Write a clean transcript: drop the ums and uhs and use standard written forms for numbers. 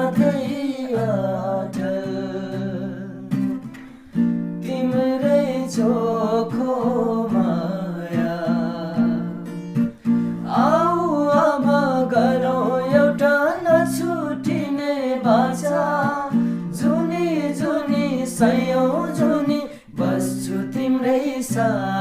अटल तिम्रै चोखो माया आऊ अब गरौँ एउटा नछुटिने बाचा जुनी जुनी सयौं जुनी बस्छु तिम्रै साथ